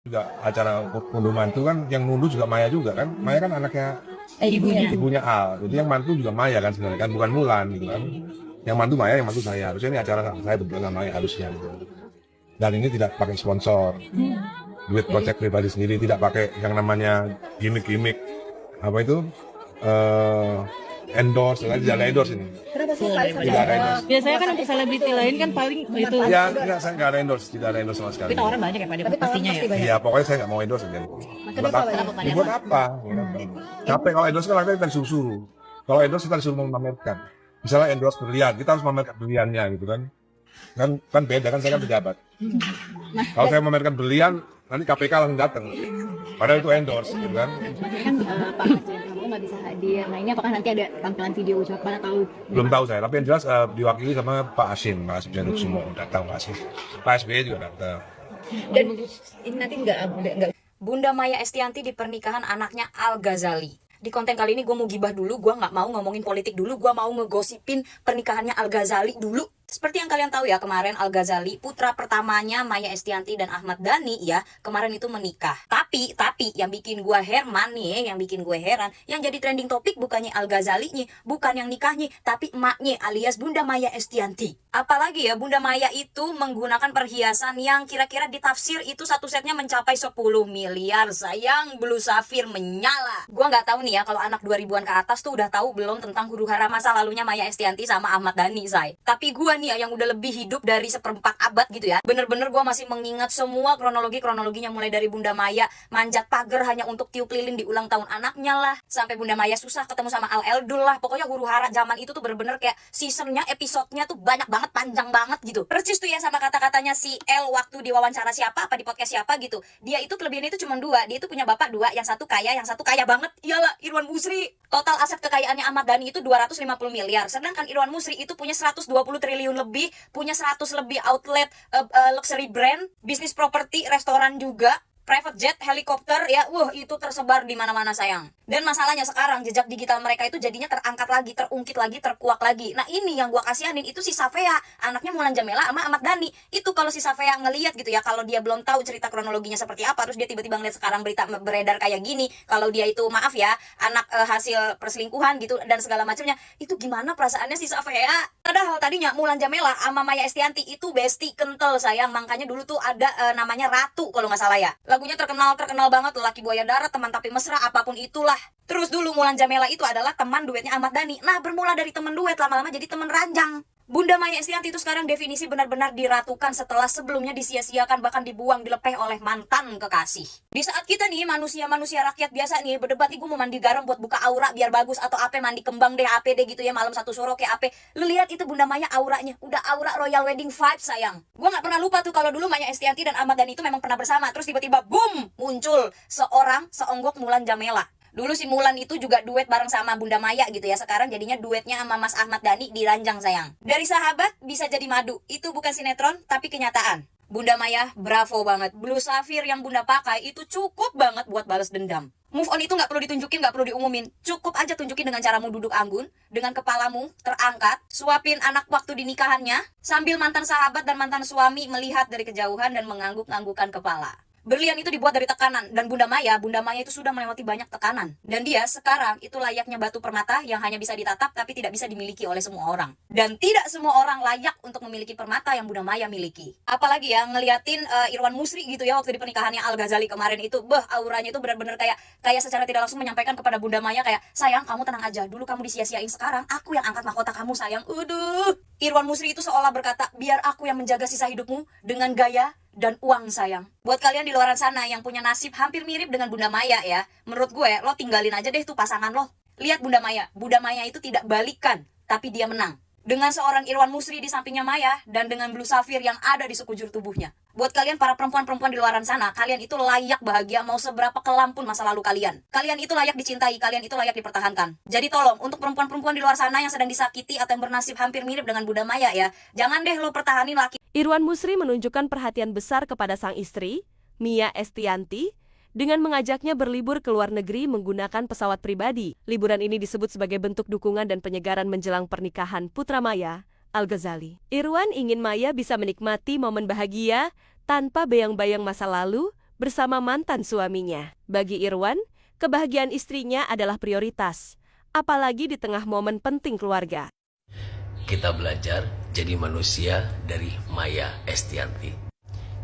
Juga acara ngunduh mantu kan, yang ngunduh juga Maya juga kan. Maya kan anaknya ibunya Al. Jadi yang mantu juga Maya kan sebenarnya kan, bukan Mulan gitu kan. Yang mantu Maya, yang mantu saya. Harusnya ini acara saya berdua sama Maya harusnya gitu. Dan ini tidak pakai sponsor. Duit project pribadi sendiri, tidak pakai yang namanya gimmick-gimmick. Apa itu? Endorse, tidak ada endorse ini. Kenapa sih Kak? Tidak ada endorse. Biasanya kan untuk selebriti lain kan paling itu. Ya, enggak, saya nggak ada endorse, tidak ada endorse sama sekali. Tapi tawaran banyak ya Pak, Tapi pastinya ya. banyak. Iya, pokoknya saya nggak mau endorse aja. Kenapa banyak? Buat apa? Capek kalau endorse kan akhirnya kita disuruh. Kalau endorse kita disuruh memamerkan. Misalnya endorse berlian, kita harus memamerkan berliannya gitu kan. Kan beda kan, saya kan pejabat. Kalau saya memamerkan berlian, nanti KPK langsung datang. Padahal itu endorse gitu kan. Kan Pak Presiden Prabowo nggak bisa hadir. Nah ini apakah nanti ada tampilan video ucapan atau Belum tahu saya, tapi yang jelas diwakili sama Pak Hasyim Jaduk Sumo datang Pak Hasyim. Pak SBY juga datang. dan ini nanti nggak Bunda Maya Estianty di pernikahan anaknya Al Ghazali. Di konten kali ini gue mau gibah dulu, gue nggak mau ngomongin politik dulu, gue mau ngegosipin pernikahannya Al Ghazali dulu. Seperti yang kalian tahu ya, kemarin Al Ghazali, putra pertamanya Maya Estianty dan Ahmad Dhani ya, kemarin itu menikah. Tapi yang bikin gue heran nih, yang bikin gue heran, yang jadi trending topik bukannya Al Ghazali-nya, bukan yang nikahnya, tapi emaknya alias Bunda Maya Estianty. Apalagi ya, Bunda Maya itu menggunakan perhiasan yang kira-kira ditafsir itu satu setnya mencapai 10 miliar. Sayang, Blue Sapphire menyala. Gua nggak tahu nih ya, kalau anak 2000-an ke atas tuh udah tahu belum tentang huru-hara masa lalunya Maya Estianty sama Ahmad Dhani, say. Tapi gua nih ya, yang udah lebih hidup dari 1/4 abad gitu ya, bener-bener gua masih mengingat semua kronologinya, mulai dari Bunda Maya manjat pagar hanya untuk tiup lilin di ulang tahun anaknya lah, sampai Bunda Maya susah ketemu sama Al Eldul lah. Pokoknya huru-hara zaman itu tuh bener-bener kayak seasonnya, episodenya tuh banyak banget, panjang banget gitu. Persis tuh ya sama kata-katanya si El waktu di wawancara siapa apa di podcast siapa gitu. Dia itu kelebihannya itu cuma dua. Dia itu punya bapak dua, yang satu kaya banget. Iyalah, Irwan Musri. Total aset kekayaannya Ahmad Dhani itu 250 miliar. Sedangkan Irwan Musri itu punya 120 triliun lebih, punya 100 lebih outlet luxury brand, bisnis properti, restoran juga, private jet, helikopter ya, itu tersebar di mana-mana sayang. Dan masalahnya sekarang jejak digital mereka itu jadinya terangkat lagi, terungkit lagi, terkuak lagi. Nah ini yang gua kasihanin itu si Safea, anaknya Mulan Jamela sama Ahmad Dhani. Itu kalau si Safea ngelihat gitu ya, kalau dia belum tahu cerita kronologinya seperti apa, terus dia tiba-tiba ngeliat sekarang berita beredar kayak gini, kalau dia itu maaf ya, anak hasil perselingkuhan gitu dan segala macamnya, itu gimana perasaannya si Safea? Padahal tadinya Mulan Jamela sama Maya Estianty itu bestie kental sayang, makanya dulu tuh ada namanya Ratu kalau nggak salah ya. Lagunya terkenal banget, Laki Buaya Darat, Teman Tapi Mesra, apapun itulah. Terus dulu Mulan Jamela itu adalah teman duetnya Ahmad Dhani. Nah bermula dari teman duet, lama-lama jadi teman ranjang. Bunda Maya Estianty itu sekarang definisi benar-benar diratukan setelah sebelumnya disia-siakan, bahkan dibuang, dilepeh oleh mantan kekasih. Di saat kita nih manusia rakyat biasa nih berdebat, gue mau mandi garam buat buka aura biar bagus, atau apa mandi kembang deh APD gitu ya, malam satu suro kayak apa. Lu lihat itu Bunda Maya auranya, udah aura royal wedding vibes sayang. Gue nggak pernah lupa tuh kalau dulu Maya Estianty dan Ahmad Dhani itu memang pernah bersama, terus tiba-tiba boom muncul seonggok Mulan Jamela. Dulu si Mulan itu juga duet bareng sama Bunda Maya gitu ya. Sekarang jadinya duetnya sama Mas Ahmad Dhani di ranjang sayang. Dari sahabat bisa jadi madu. Itu bukan sinetron tapi kenyataan. Bunda Maya bravo banget. Blue Sapphire yang Bunda pakai itu cukup banget buat balas dendam. Move on itu nggak perlu ditunjukin, nggak perlu diumumin. Cukup aja tunjukin dengan caramu duduk anggun, dengan kepalamu terangkat, suapin anak waktu di nikahannya, sambil mantan sahabat dan mantan suami melihat dari kejauhan dan mengangguk-anggukan kepala. Berlian itu dibuat dari tekanan, dan Bunda Maya itu sudah melewati banyak tekanan. Dan dia sekarang itu layaknya batu permata yang hanya bisa ditatap tapi tidak bisa dimiliki oleh semua orang. Dan tidak semua orang layak untuk memiliki permata yang Bunda Maya miliki. Apalagi ya ngeliatin Irwan Musri gitu ya waktu di pernikahannya Al Ghazali kemarin itu, auranya itu benar-benar kayak secara tidak langsung menyampaikan kepada Bunda Maya kayak, sayang kamu tenang aja, dulu kamu disia-siain, sekarang aku yang angkat mahkota kamu sayang. Irwan Musri itu seolah berkata, biar aku yang menjaga sisa hidupmu dengan gaya dan uang sayang. Buat kalian di luar sana yang punya nasib hampir mirip dengan Bunda Maya ya, menurut gue lo tinggalin aja deh tuh pasangan lo. Lihat Bunda Maya itu tidak balikan, tapi dia menang. Dengan seorang Irwan Musri di sampingnya Maya, dan dengan Blue Sapphire yang ada di sekujur tubuhnya. Buat kalian para perempuan-perempuan di luar sana, kalian itu layak bahagia mau seberapa kelam pun masa lalu kalian. Kalian itu layak dicintai, kalian itu layak dipertahankan. Jadi tolong, untuk perempuan-perempuan di luar sana yang sedang disakiti atau yang bernasib hampir mirip dengan Bunda Maya ya, jangan deh lo pertahanin laki. Irwan Musri menunjukkan perhatian besar kepada sang istri, Mia Estianty, dengan mengajaknya berlibur ke luar negeri menggunakan pesawat pribadi. Liburan ini disebut sebagai bentuk dukungan dan penyegaran menjelang pernikahan putra Maya, Al Ghazali. Irwan ingin Maya bisa menikmati momen bahagia tanpa bayang-bayang masa lalu bersama mantan suaminya. Bagi Irwan, kebahagiaan istrinya adalah prioritas, apalagi di tengah momen penting keluarga. Kita belajar jadi manusia dari Maya Estianty.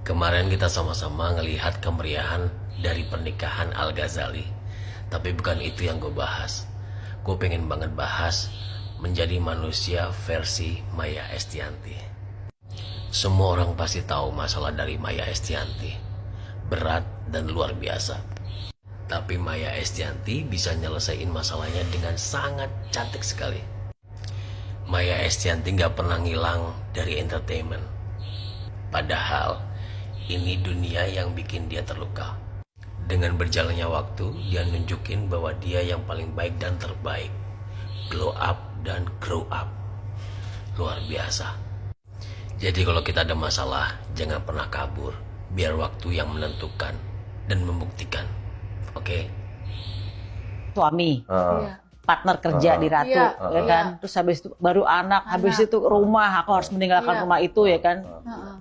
Kemarin kita sama-sama ngelihat kemeriahan dari pernikahan Al-Ghazali. Tapi bukan itu yang gue bahas. Gue pengen banget bahas menjadi manusia versi Maya Estianty. Semua orang pasti tahu masalah dari Maya Estianty. Berat dan luar biasa. Tapi Maya Estianty bisa nyelesain masalahnya dengan sangat cantik sekali. Maya Estianty gak pernah ngilang dari entertainment. Padahal ini dunia yang bikin dia terluka. Dengan berjalannya waktu, dia nunjukin bahwa dia yang paling baik dan terbaik. Glow up dan grow up. Luar biasa. Jadi kalau kita ada masalah, jangan pernah kabur. Biar waktu yang menentukan dan membuktikan. Oke? Suami, Iya. partner kerja di Ratu, Iya. ya kan? Terus habis itu baru anak, habis itu rumah, aku harus meninggalkan Iya. rumah itu, ya kan? Heeh.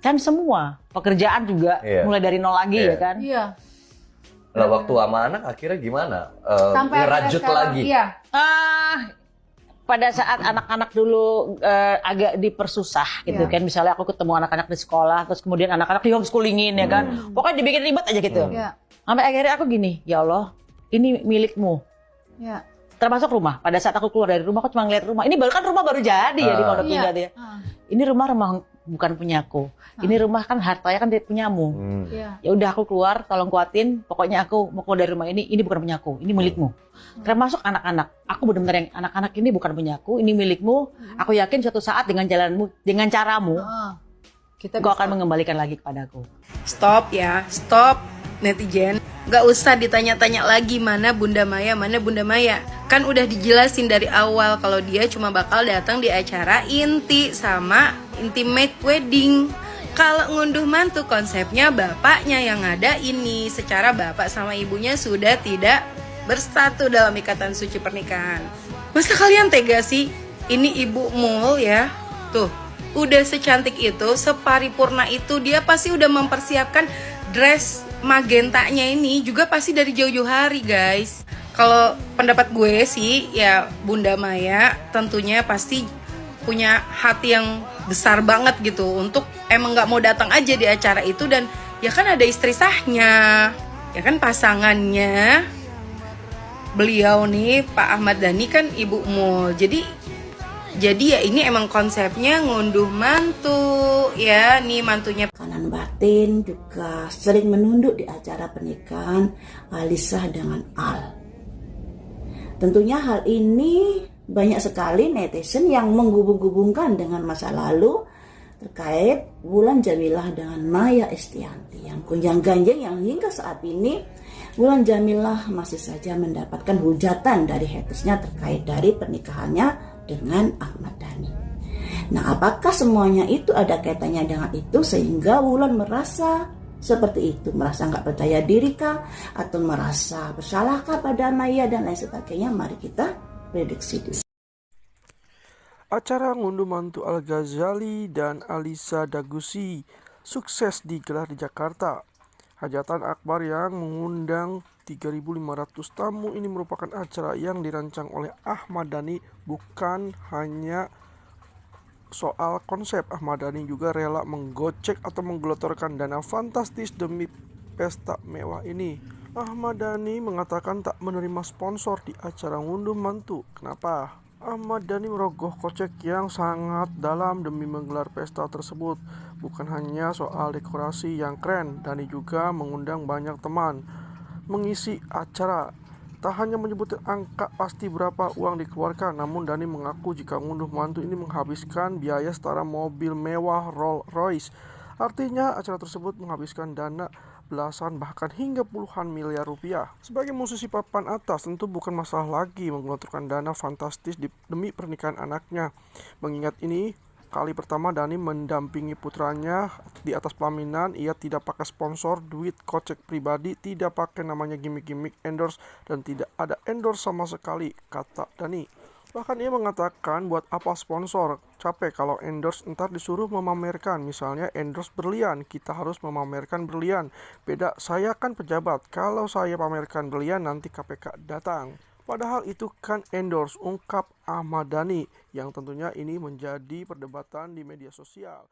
Kan semua, pekerjaan juga Iya. mulai dari nol lagi, Iya. ya kan? Iya. Lah waktu sama anak akhirnya gimana? Sampai akhirnya Ngerajut sekarang, lagi. Iya. Pada saat anak-anak dulu agak dipersusah gitu Iya. kan, misalnya aku ketemu anak-anak di sekolah, terus kemudian anak-anak di homeschoolingin ya kan, pokoknya dibikin ribet aja gitu. Iya. Sampai akhirnya aku gini, ya Allah, ini milikmu. Iya. Termasuk rumah. Pada saat aku keluar dari rumah, aku cuma ngeliat rumah. Ini bahkan rumah baru jadi ya di Pondok Iya. Indah ya. Ini rumah bukan punyaku. Ini rumah kan hartanya kan punyamu. Iya. Ya udah aku keluar, tolong kuatin. Pokoknya aku mau keluar dari rumah ini bukan punyaku, ini milikmu. Termasuk anak-anak. Aku benar-benar yang anak-anak ini bukan punyaku, ini milikmu. Aku yakin suatu saat dengan jalanmu, dengan caramu, Kita kau akan mengembalikan lagi kepadaku. Stop ya, stop netizen. Gak usah ditanya-tanya lagi mana Bunda Maya, mana Bunda Maya. Kan udah dijelasin dari awal kalau dia cuma bakal datang di acara inti sama intimate wedding. Kalau ngunduh mantu konsepnya bapaknya yang ada ini. Secara bapak sama ibunya sudah tidak bersatu dalam ikatan suci pernikahan. Masa kalian tega sih? Ini ibu mul ya. Tuh, udah secantik itu, separipurna itu, dia pasti udah mempersiapkan dress magentanya ini juga pasti dari jauh-jauh hari, guys. Kalau pendapat gue sih, ya Bunda Maya tentunya pasti punya hati yang besar banget gitu untuk emang nggak mau datang aja di acara itu, dan ya kan ada istri sahnya, ya kan pasangannya beliau nih Pak Ahmad Dhani kan Ibu Mul. Jadi ya ini emang konsepnya ngunduh mantu ya, nih mantunya Kanan batin juga sering menunduk di acara pernikahan Alisa dengan Al. Tentunya hal ini banyak sekali netizen yang menghubung-hubungkan dengan masa lalu terkait Wulan Jamilah dengan Maya Estianty yang gonjang-ganjing, yang hingga saat ini Wulan Jamilah masih saja mendapatkan hujatan dari hatersnya terkait dari pernikahannya dengan Ahmad Dhani. Nah, apakah semuanya itu ada kaitannya dengan itu sehingga Wulan merasa seperti itu, merasa nggak percaya diri kah, atau merasa bersalahkah pada Maya dan lain sebagainya? Mari kita prediksi dulu. Acara ngunduh mantu Al-Ghazali dan Alisa Dagusi sukses digelar di Jakarta. Hajatan akbar yang mengundang 3.500 tamu ini merupakan acara yang dirancang oleh Ahmad Dhani. Bukan hanya soal konsep, Ahmad Dhani juga rela menggocek atau menggelontorkan dana fantastis demi pesta mewah ini. Ahmad Dhani mengatakan tak menerima sponsor di acara ngunduh mantu. Kenapa? Ahmad Dhani merogoh kocek yang sangat dalam demi menggelar pesta tersebut. Bukan hanya soal dekorasi yang keren, Dhani juga mengundang banyak teman mengisi acara. Tak hanya menyebutkan angka pasti berapa uang dikeluarkan, namun Dhani mengaku jika ngunduh mantu ini menghabiskan biaya setara mobil mewah Rolls Royce. Artinya acara tersebut menghabiskan dana belasan bahkan hingga puluhan miliar rupiah. Sebagai musisi papan atas tentu bukan masalah lagi menggelontorkan dana fantastis demi pernikahan anaknya. Mengingat ini kali pertama Dhani mendampingi putranya di atas pelaminan. Ia tidak pakai sponsor, duit kocek pribadi, tidak pakai namanya gimmick-gimmick endorse, dan tidak ada endorse sama sekali, kata Dhani. Bahkan ia mengatakan buat apa sponsor, capek kalau endorse ntar disuruh memamerkan, misalnya endorse berlian, kita harus memamerkan berlian. Beda, saya kan pejabat, kalau saya pamerkan berlian nanti KPK datang. Padahal itu kan endorse, ungkap Ahmad Dhani, yang tentunya ini menjadi perdebatan di media sosial.